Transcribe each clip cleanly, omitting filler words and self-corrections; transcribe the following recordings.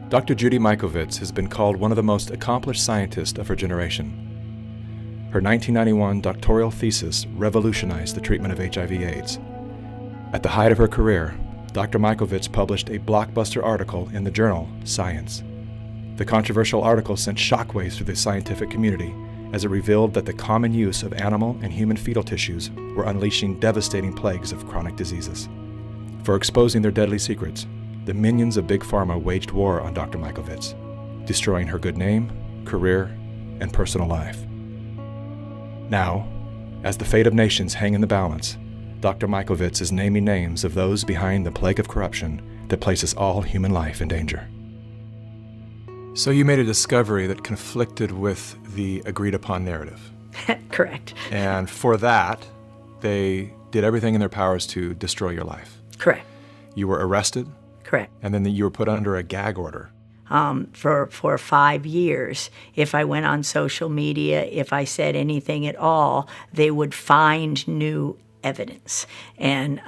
Dr. Judy Mikovits has been called one of the most accomplished scientists of her generation. Her 1991 doctoral thesis revolutionized the treatment of HIV/AIDS. At the height of her career, Dr. Mikovits published a blockbuster article in the journal Science. The controversial article sent shockwaves through the scientific community as it revealed that the common use of animal and human fetal tissues were unleashing devastating plagues of chronic diseases. For exposing their deadly secrets, the minions of Big Pharma waged war on Dr. Mikovits, destroying her good name, career, and personal life. Now, as the fate of nations hang in the balance, Dr. Mikovits is naming names of those behind the plague of corruption that places all human life in danger. So you made a discovery that conflicted with the agreed-upon narrative. Correct. And for that, they did everything in their powers to destroy your life. Correct. You were arrested, Correct. and then you were put under a gag order. For 5 years, if I went on social media, if I said anything at all, they would find new evidence and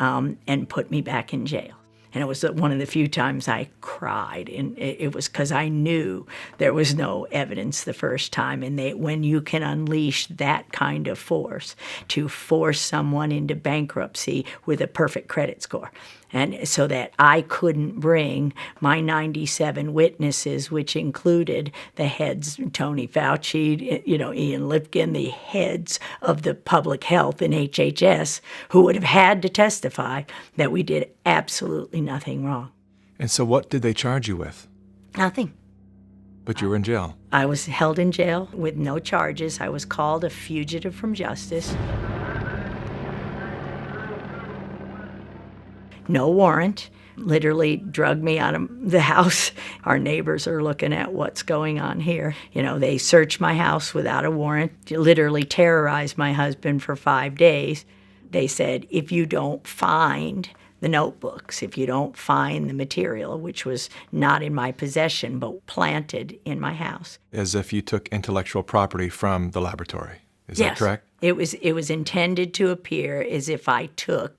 put me back in jail. And it was one of the few times I cried, and it was because I knew there was no evidence the first time. And when you can unleash that kind of force to force someone into bankruptcy with a perfect credit score, and so that I couldn't bring my 97 witnesses, which included the heads, Tony Fauci, Ian Lipkin, the heads of the public health in HHS, who would have had to testify that we did absolutely nothing wrong. And so what did they charge you with? Nothing. But you were in jail. I was held in jail with no charges. I was called a fugitive from justice. No warrant, literally drugged me out of the house. Our neighbors are looking at what's going on here. They searched my house without a warrant, literally terrorized my husband for 5 days. They said, if you don't find the notebooks, if you don't find the material, which was not in my possession but planted in my house. As if you took intellectual property from the laboratory. Is Yes. that correct? It was intended to appear as if I took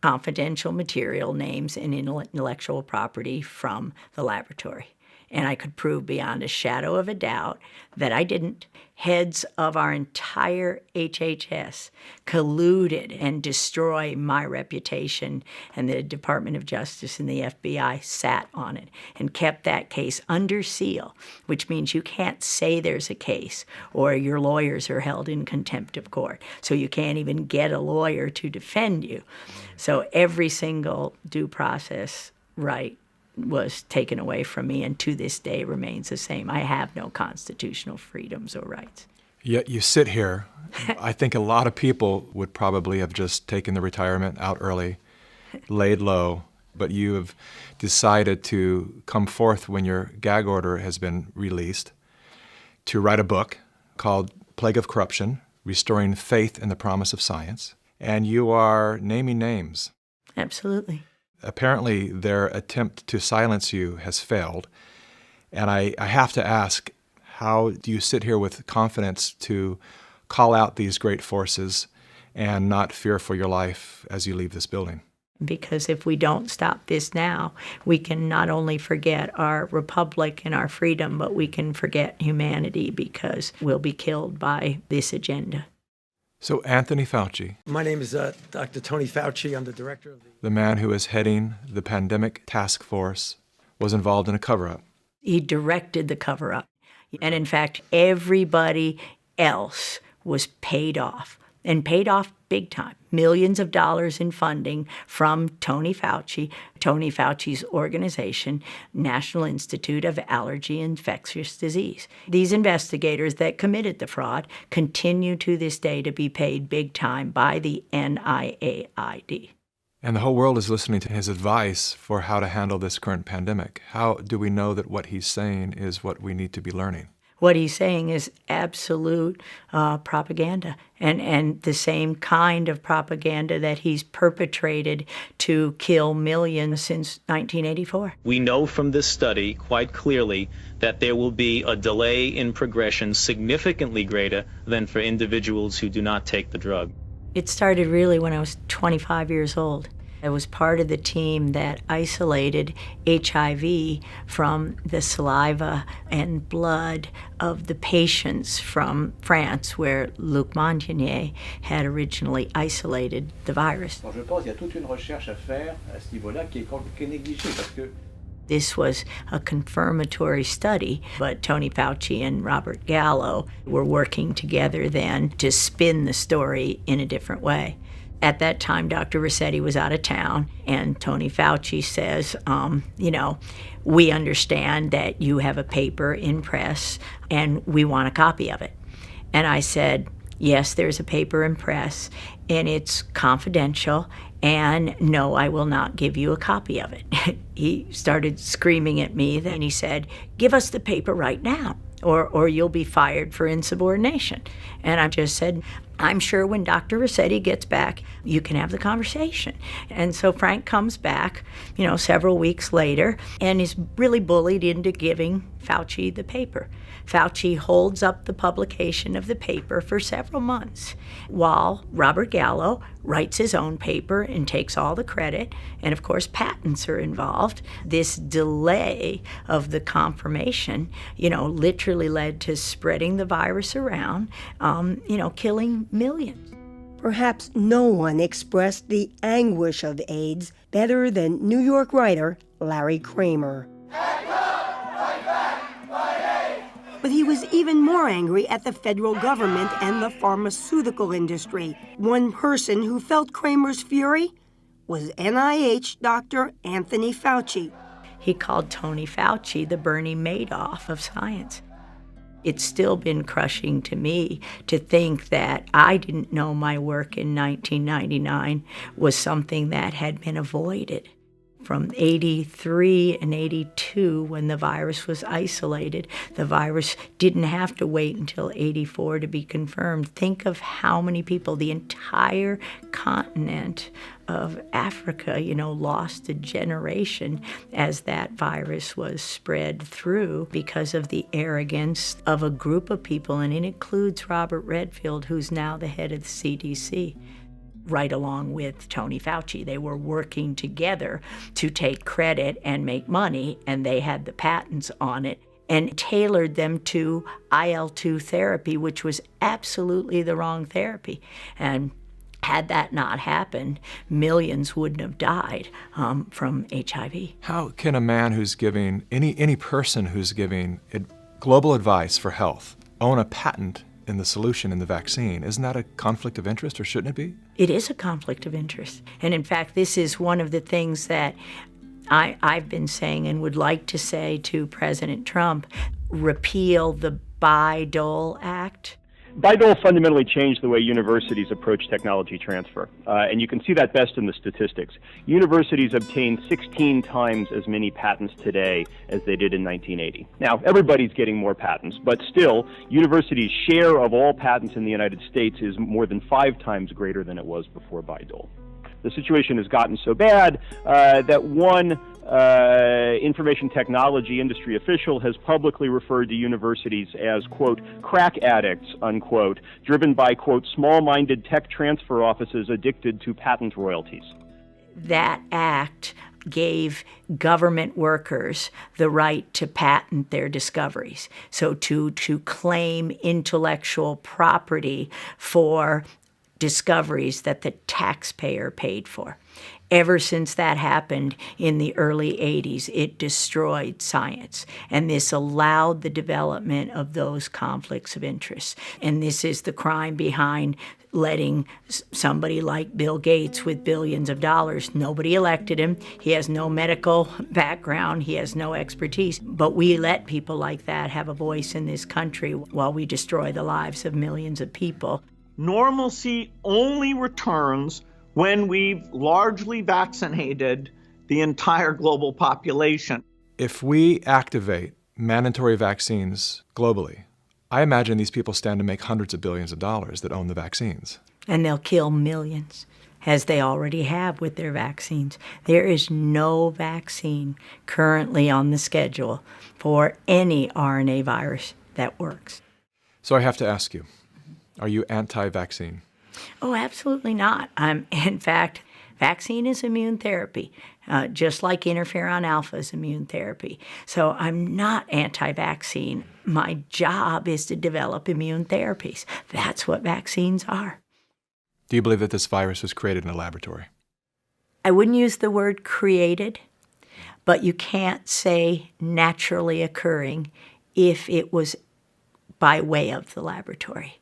confidential material, names, and intellectual property from the laboratory. And I could prove beyond a shadow of a doubt that I didn't. Heads of our entire HHS colluded and destroyed my reputation, and the Department of Justice and the FBI sat on it and kept that case under seal, which means you can't say there's a case or your lawyers are held in contempt of court. So you can't even get a lawyer to defend you. So every single due process right was taken away from me, and to this day remains the same. I have no constitutional freedoms or rights. Yet you sit here. I think a lot of people would probably have just taken the retirement out early, laid low, but you have decided to come forth when your gag order has been released to write a book called Plague of Corruption, Restoring Faith in the Promise of Science, and you are naming names. Absolutely. Apparently, their attempt to silence you has failed. And I have to ask, how do you sit here with confidence to call out these great forces and not fear for your life as you leave this building? Because if we don't stop this now, we can not only forget our republic and our freedom, but we can forget humanity because we'll be killed by this agenda. So Anthony Fauci. My name is Dr. Tony Fauci. I'm the director of the man who is heading the pandemic task force, was involved in a cover-up. He directed the cover-up. And in fact, everybody else was paid off, and paid off big time. Millions of dollars in funding from Tony Fauci's organization, National Institute of Allergy and Infectious Disease. These investigators that committed the fraud continue to this day to be paid big time by the NIAID. And the whole world is listening to his advice for how to handle this current pandemic. How do we know that what he's saying is what we need to be learning? What he's saying is absolute propaganda, and the same kind of propaganda that he's perpetrated to kill millions since 1984. We know from this study quite clearly that there will be a delay in progression significantly greater than for individuals who do not take the drug. It started really when I was 25 years old. I was part of the team that isolated HIV from the saliva and blood of the patients from France, where Luc Montagnier had originally isolated the virus. Je pense qu'il y a toute une recherche à faire à ce niveau-là qui est négligée parce que This was a confirmatory study, but Tony Fauci and Robert Gallo were working together then to spin the story in a different way. At that time, Dr. Rossetti was out of town, and Tony Fauci says, we understand that you have a paper in press, and we want a copy of it. And I said, yes, there's a paper in press, and it's confidential, and no, I will not give you a copy of it. He started screaming at me, then he said, give us the paper right now, or you'll be fired for insubordination. And I just said, I'm sure when Dr. Rossetti gets back, you can have the conversation. And so Frank comes back, several weeks later, and is really bullied into giving Fauci the paper. Fauci holds up the publication of the paper for several months, while Robert Gallo writes his own paper and takes all the credit, and of course patents are involved. This delay of the confirmation, literally led to spreading the virus around, killing millions. Perhaps no one expressed the anguish of AIDS better than New York writer Larry Kramer. But he was even more angry at the federal government and the pharmaceutical industry. One person who felt Kramer's fury was NIH Dr. Anthony Fauci. He called Tony Fauci the Bernie Madoff of science. It's still been crushing to me to think that I didn't know my work in 1999 was something that had been avoided. From 83 and 82, when the virus was isolated, the virus didn't have to wait until 84 to be confirmed. Think of how many people, the entire continent of Africa, lost a generation as that virus was spread through because of the arrogance of a group of people, and it includes Robert Redfield, who's now the head of the CDC. Right along with Tony Fauci. They were working together to take credit and make money, and they had the patents on it and tailored them to IL-2 therapy, which was absolutely the wrong therapy. And had that not happened, millions wouldn't have died from HIV. How can a man who's giving, any person who's giving global advice for health, own a patent in the solution in the vaccine? Isn't that a conflict of interest, or shouldn't it be? It is a conflict of interest. And in fact, this is one of the things that I've been saying and would like to say to President Trump: repeal the Bayh-Dole Act. Bayh-Dole fundamentally changed the way universities approach technology transfer, and you can see that best in the statistics. Universities obtain 16 times as many patents today as they did in 1980. Now, everybody's getting more patents, but still, universities' share of all patents in the United States is more than 5 times greater than it was before Bayh-Dole. The situation has gotten so bad that one information technology industry official has publicly referred to universities as, quote, crack addicts, unquote, driven by, quote, small-minded tech transfer offices addicted to patent royalties. That act gave government workers the right to patent their discoveries, so to claim intellectual property for discoveries that the taxpayer paid for. Ever since that happened in the early 80s, it destroyed science. And this allowed the development of those conflicts of interest. And this is the crime behind letting somebody like Bill Gates with billions of dollars. Nobody elected him. He has no medical background. He has no expertise. But we let people like that have a voice in this country while we destroy the lives of millions of people. Normalcy only returns when we've largely vaccinated the entire global population. If we activate mandatory vaccines globally, I imagine these people stand to make hundreds of billions of dollars that own the vaccines. And they'll kill millions, as they already have with their vaccines. There is no vaccine currently on the schedule for any RNA virus that works. So I have to ask you, are you anti-vaccine? Oh, absolutely not. In fact, Vaccine is immune therapy, just like interferon alpha is immune therapy. So I'm not anti-vaccine. My job is to develop immune therapies. That's what vaccines are. Do you believe that this virus was created in a laboratory? I wouldn't use the word created, but you can't say naturally occurring if it was by way of the laboratory.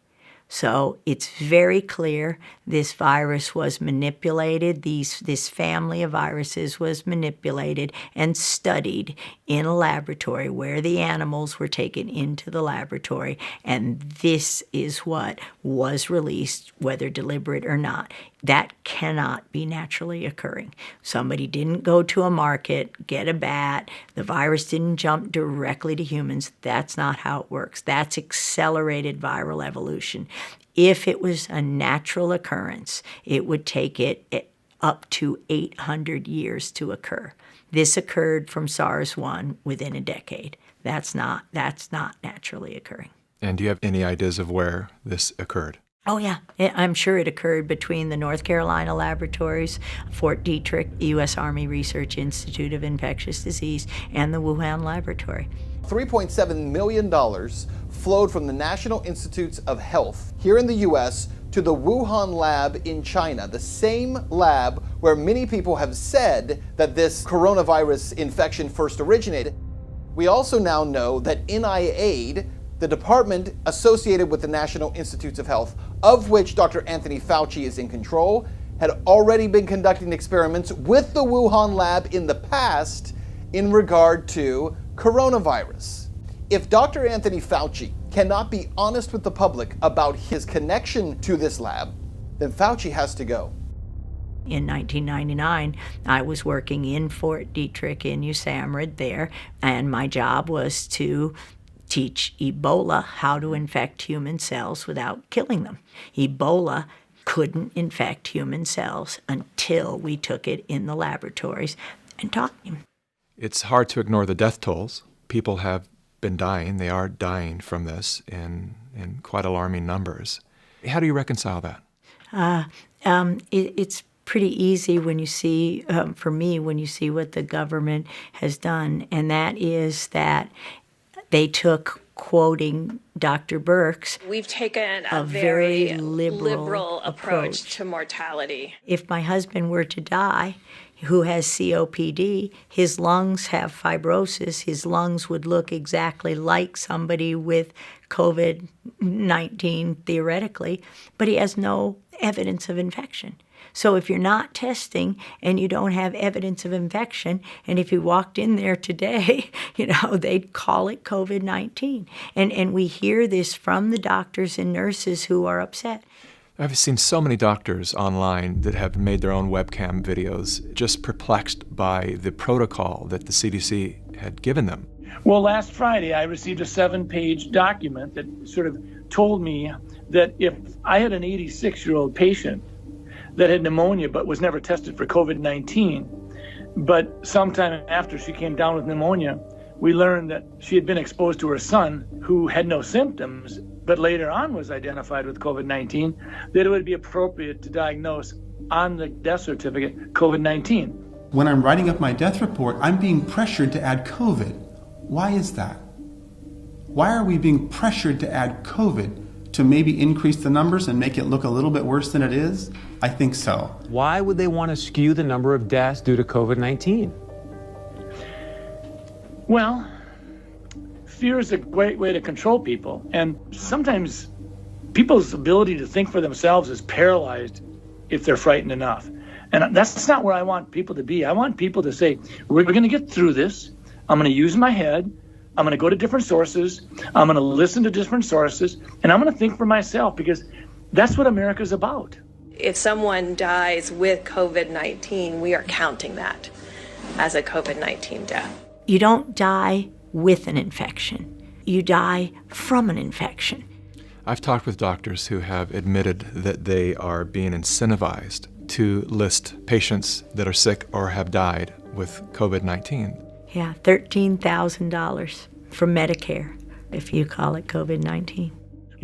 So it's very clear this virus was manipulated, this family of viruses was manipulated and studied in a laboratory where the animals were taken into the laboratory, and this is what was released, whether deliberate or not. That cannot be naturally occurring. Somebody didn't go to a market, get a bat, the virus didn't jump directly to humans. That's not how it works. That's accelerated viral evolution. If it was a natural occurrence, it would take it up to 800 years to occur. This occurred from SARS-1 within a decade. That's not naturally occurring. And do you have any ideas of where this occurred? Oh, yeah. I'm sure it occurred between the North Carolina laboratories, Fort Detrick, U.S. Army Research Institute of Infectious Disease, and the Wuhan laboratory. $3.7 million flowed from the National Institutes of Health here in the U.S. to the Wuhan lab in China, the same lab where many people have said that this coronavirus infection first originated. We also now know that NIAID, the department associated with the National Institutes of Health, of which Dr. Anthony Fauci is in control, had already been conducting experiments with the Wuhan lab in the past in regard to coronavirus. If Dr. Anthony Fauci cannot be honest with the public about his connection to this lab, then Fauci has to go. In 1999, I was working in Fort Detrick in USAMRIID there, and my job was to teach Ebola how to infect human cells without killing them. Ebola couldn't infect human cells until we took it in the laboratories and taught him. It's hard to ignore the death tolls. People have been dying. They are dying from this in quite alarming numbers. How do you reconcile that? It's pretty easy when you see, for me, when you see what the government has done, and that is that they took, quoting Dr. Birx, we've taken a very liberal approach to mortality. If my husband were to die, who has COPD, his lungs have fibrosis, his lungs would look exactly like somebody with COVID-19 theoretically, but he has no evidence of infection. So if you're not testing and you don't have evidence of infection, and if you walked in there today, they'd call it COVID-19. And we hear this from the doctors and nurses who are upset. I've seen so many doctors online that have made their own webcam videos, just perplexed by the protocol that the CDC had given them. Well, last Friday, I received a 7-page document that sort of told me that if I had an 86-year-old patient that had pneumonia but was never tested for COVID-19, but sometime after she came down with pneumonia, we learned that she had been exposed to her son who had no symptoms, but later on was identified with COVID-19, that it would be appropriate to diagnose on the death certificate COVID-19. When I'm writing up my death report, I'm being pressured to add COVID. Why is that? Why are we being pressured to add COVID? To maybe increase the numbers and make it look a little bit worse than it is? I think so. Why would they want to skew the number of deaths due to COVID-19? Well, fear is a great way to control people. And sometimes people's ability to think for themselves is paralyzed if they're frightened enough. And that's not where I want people to be. I want people to say, we're going to get through this. I'm going to use my head. I'm going to go to different sources. I'm going to listen to different sources. And I'm going to think for myself, because that's what America's about. If someone dies with COVID-19, we are counting that as a COVID-19 death. You don't die with an infection. You die from an infection. I've talked with doctors who have admitted that they are being incentivized to list patients that are sick or have died with COVID-19. Yeah, $13,000 from Medicare, if you call it COVID-19.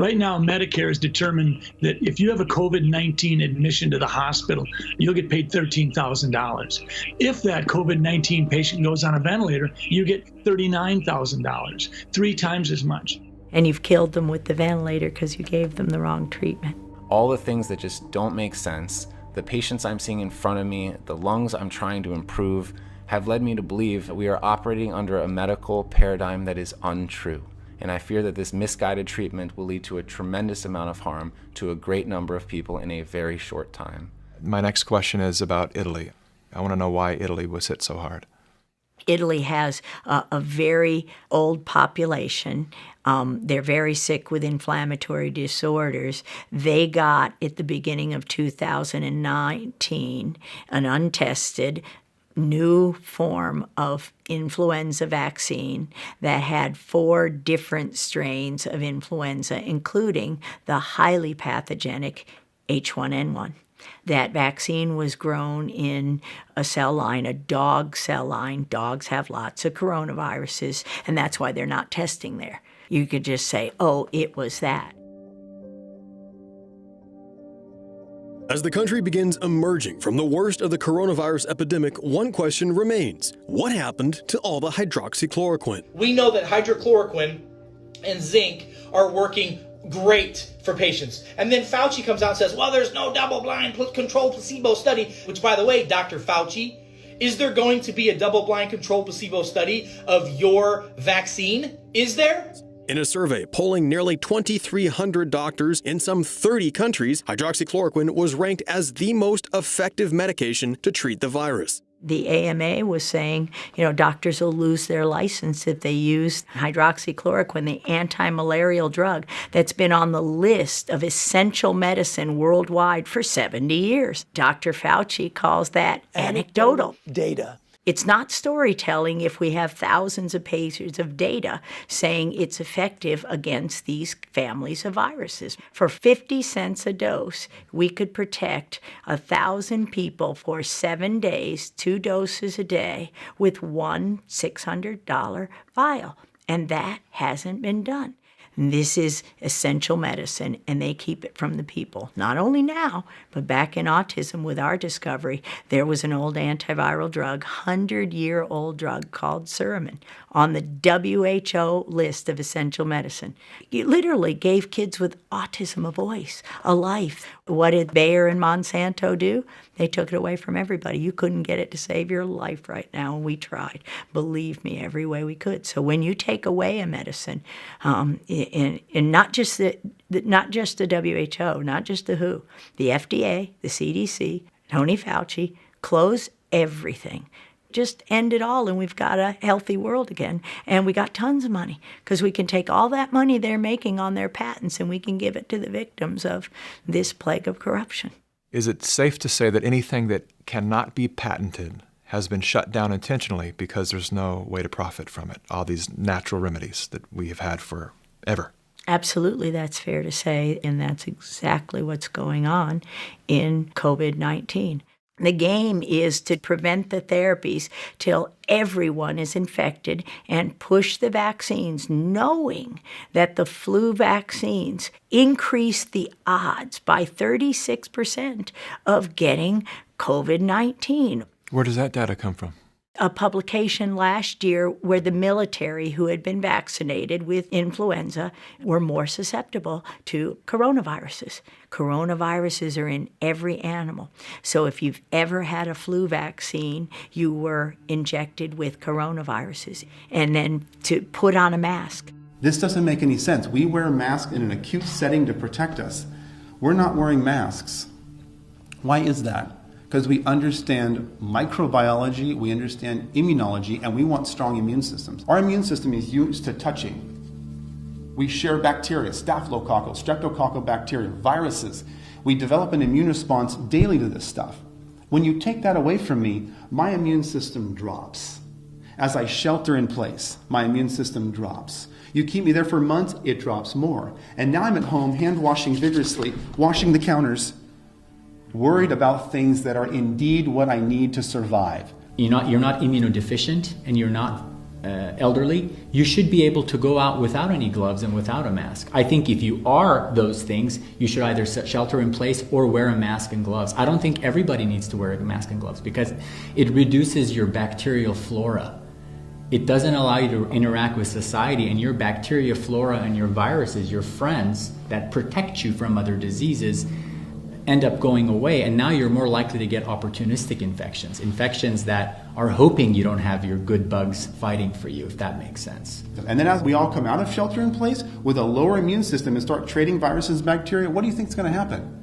Right now, Medicare has determined that if you have a COVID-19 admission to the hospital, you'll get paid $13,000. If that COVID-19 patient goes on a ventilator, you get $39,000, 3 times as much. And you've killed them with the ventilator because you gave them the wrong treatment. All the things that just don't make sense, the patients I'm seeing in front of me, the lungs I'm trying to improve, have led me to believe that we are operating under a medical paradigm that is untrue. And I fear that this misguided treatment will lead to a tremendous amount of harm to a great number of people in a very short time. My next question is about Italy. I want to know why Italy was hit so hard. Italy has a very old population. They're very sick with inflammatory disorders. They got, at the beginning of 2019, an untested new form of influenza vaccine that had 4 different strains of influenza, including the highly pathogenic H1N1. That vaccine was grown in a cell line, a dog cell line. Dogs have lots of coronaviruses, and that's why they're not testing there. You could just say, oh, it was that. As the country begins emerging from the worst of the coronavirus epidemic, one question remains. What happened to all the hydroxychloroquine? We know that hydrochloroquine and zinc are working great for patients. And then Fauci comes out and says, well, there's no double-blind controlled placebo study, which, by the way, Dr. Fauci, is there going to be a double-blind controlled placebo study of your vaccine? Is there? In a survey polling nearly 2,300 doctors in some 30 countries, hydroxychloroquine was ranked as the most effective medication to treat the virus. The AMA was saying, doctors will lose their license if they use hydroxychloroquine, the anti-malarial drug that's been on the list of essential medicine worldwide for 70 years. Dr. Fauci calls that anecdotal data. It's not storytelling if we have thousands of pages of data saying it's effective against these families of viruses. For 50 cents a dose, we could protect 1,000 people for 7 days, 2 doses a day, with one $600 vial. And that hasn't been done. This is essential medicine, and they keep it from the people. Not only now, but back in autism with our discovery, there was an old antiviral drug, 100-year-old drug called Suramin, on the WHO list of essential medicine. It literally gave kids with autism a voice, a life. What did Bayer and Monsanto do? They took it away from everybody. You couldn't get it to save your life right now, and we tried. Believe me, every way we could. So when you take away a medicine, and not just the WHO, not just the WHO, the FDA, the CDC, Tony Fauci, close everything. Just end it all, and we've got a healthy world again. And we got tons of money, because we can take all that money they're making on their patents and we can give it to the victims of this plague of corruption. Is it safe to say that anything that cannot be patented has been shut down intentionally because there's no way to profit from it, all these natural remedies that we have had forever? Absolutely, that's fair to say, and that's exactly what's going on in COVID-19. The game is to prevent the therapies till everyone is infected and push the vaccines, knowing that the flu vaccines increase the odds by 36% of getting COVID-19. Where does that data come from? A publication last year where the military who had been vaccinated with influenza were more susceptible to coronaviruses. Coronaviruses are in every animal. So if you've ever had a flu vaccine, you were injected with coronaviruses. And then to put on a mask. This doesn't make any sense. We wear masks in an acute setting to protect us. We're not wearing masks. Why is that? Because we understand microbiology, we understand immunology, and we want strong immune systems. Our immune system is used to touching. We share bacteria, staphylococcal, streptococcal bacteria, viruses. We develop an immune response daily to this stuff. When you take that away from me, my immune system drops. As I shelter in place, my immune system drops. You keep me there for months, it drops more. And now I'm at home, hand washing vigorously, washing the counters, worried about things that are indeed what I need to survive. You're not immunodeficient, and you're not elderly, you should be able to go out without any gloves and without a mask. I think if you are those things, you should either shelter in place or wear a mask and gloves. I don't think everybody needs to wear a mask and gloves because it reduces your bacterial flora. It doesn't allow you to interact with society, and your bacteria flora and your viruses, your friends that protect you from other diseases, end up going away, and now you're more likely to get opportunistic infections that are hoping you don't have your good bugs fighting for you, if that makes sense. And then as we all come out of shelter in place with a lower immune system and start trading viruses and bacteria, what do you think is going to happen?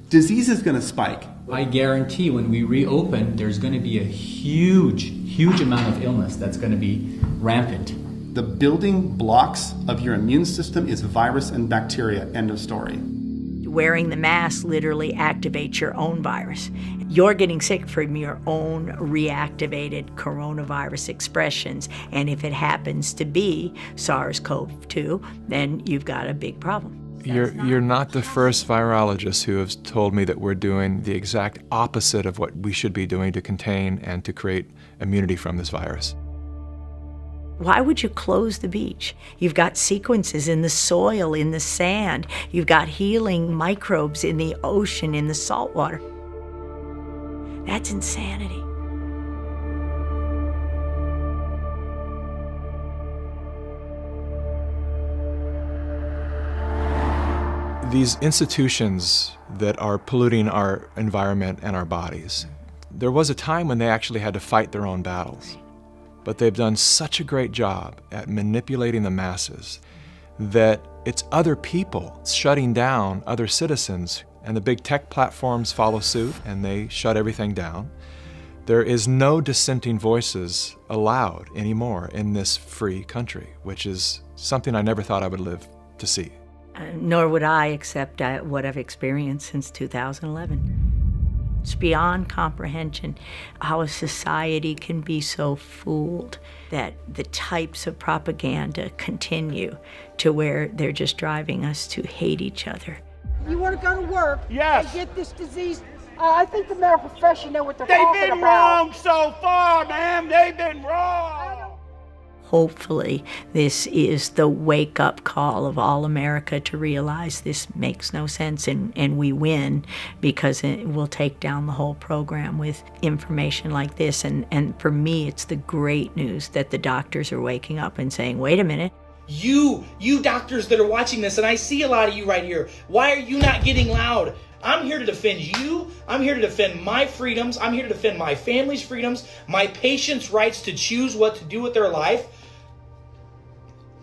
Disease is going to spike. I guarantee when we reopen, there's going to be a huge amount of illness that's going to be rampant. The building blocks of your immune system is virus and bacteria, end of story. Wearing the mask literally activates your own virus. You're getting sick from your own reactivated coronavirus expressions, and if it happens to be SARS-CoV-2, then you've got a big problem. You're not the first virologist who has told me that we're doing the exact opposite of what we should be doing to contain and to create immunity from this virus. Why would you close the beach? You've got sequences in the soil, in the sand. You've got healing microbes in the ocean, in the salt water. That's insanity. These institutions that are polluting our environment and our bodies, there was a time when they actually had to fight their own battles. But they've done such a great job at manipulating the masses that it's other people shutting down other citizens, and the big tech platforms follow suit and they shut everything down. There is no dissenting voices allowed anymore in this free country, which is something I never thought I would live to see. Nor would I accept what I've experienced since 2011. It's beyond comprehension how a society can be so fooled that the types of propaganda continue to where they're just driving us to hate each other. You want to go to work Yes. and get this disease? I think the medical profession know what they're talking about. They've been wrong so far, ma'am. They've been wrong. Hopefully, this is the wake-up call of all America to realize this makes no sense, and we win because it will take down the whole program with information like this. And for me, it's the great news that the doctors are waking up and saying, wait a minute. You doctors that are watching this, and I see a lot of you right here, why are you not getting loud? I'm here to defend you. I'm here to defend my freedoms. I'm here to defend my family's freedoms, my patients' rights to choose what to do with their life.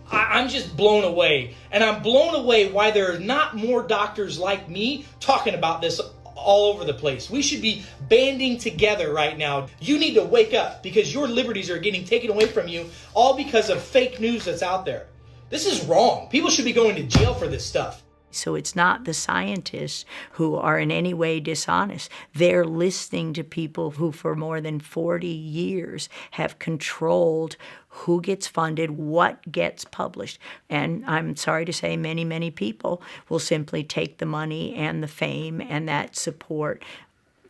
I'm just blown away. And I'm blown away why there are not more doctors like me talking about this all over the place. We should be banding together right now. You need to wake up because your liberties are getting taken away from you all because of fake news that's out there. This is wrong. People should be going to jail for this stuff. So it's not the scientists who are in any way dishonest. They're listening to people who for more than 40 years have controlled who gets funded, what gets published. And I'm sorry to say many people will simply take the money and the fame and that support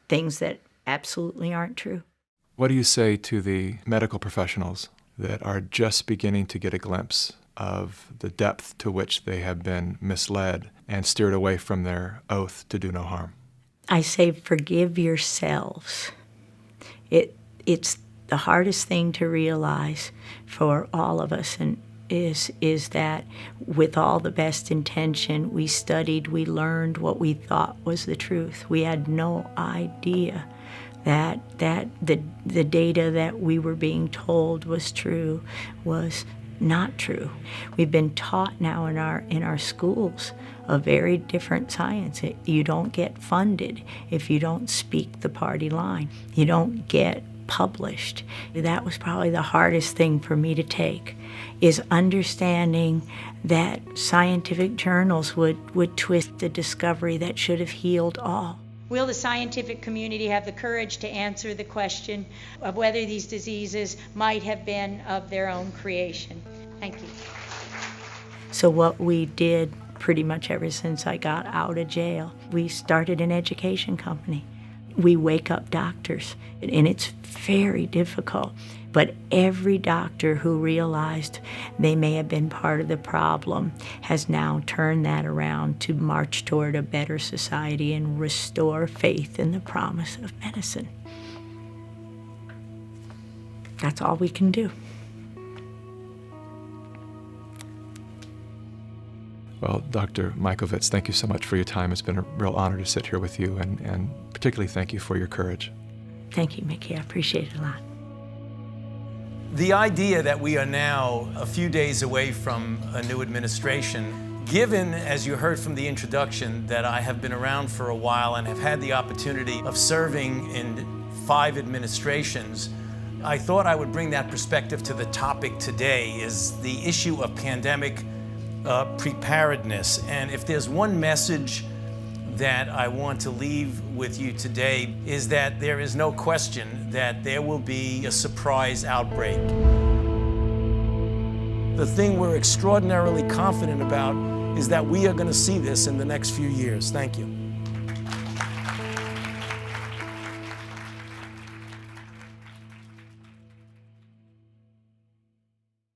things that absolutely aren't true. What do you say to the medical professionals that are just beginning to get a glimpse of the depth to which they have been misled and steered away from their oath to do no harm? I say forgive yourselves. It's the hardest thing to realize for all of us, and is that with all the best intention, we studied, we learned what we thought was the truth. We had no idea that the data that we were being told was true was not true. We've been taught now in our schools a very different science. You don't get funded if you don't speak the party line. You don't get published. That was probably the hardest thing for me to take, is understanding that scientific journals would twist the discovery that should have healed all. Will the scientific community have the courage to answer the question of whether these diseases might have been of their own creation? Thank you. So what we did pretty much ever since I got out of jail, we started an education company. we wake up doctors, and it's very difficult. But every doctor who realized they may have been part of the problem has now turned that around to march toward a better society and restore faith in the promise of medicine. That's all we can do. Well, Dr. Mikovits, thank you so much for your time. It's been a real honor to sit here with you, and particularly thank you for your courage. Thank you, Mickey. I appreciate it a lot. The idea that we are now a few days away from a new administration, given, as you heard from the introduction, that I have been around for a while and have had the opportunity of serving in 5 administrations, I thought I would bring that perspective to the topic today, is the issue of pandemic preparedness. And if there's one message that I want to leave with you today, is that there is no question that there will be a surprise outbreak. The thing we're extraordinarily confident about is that we are going to see this in the next few years. Thank you.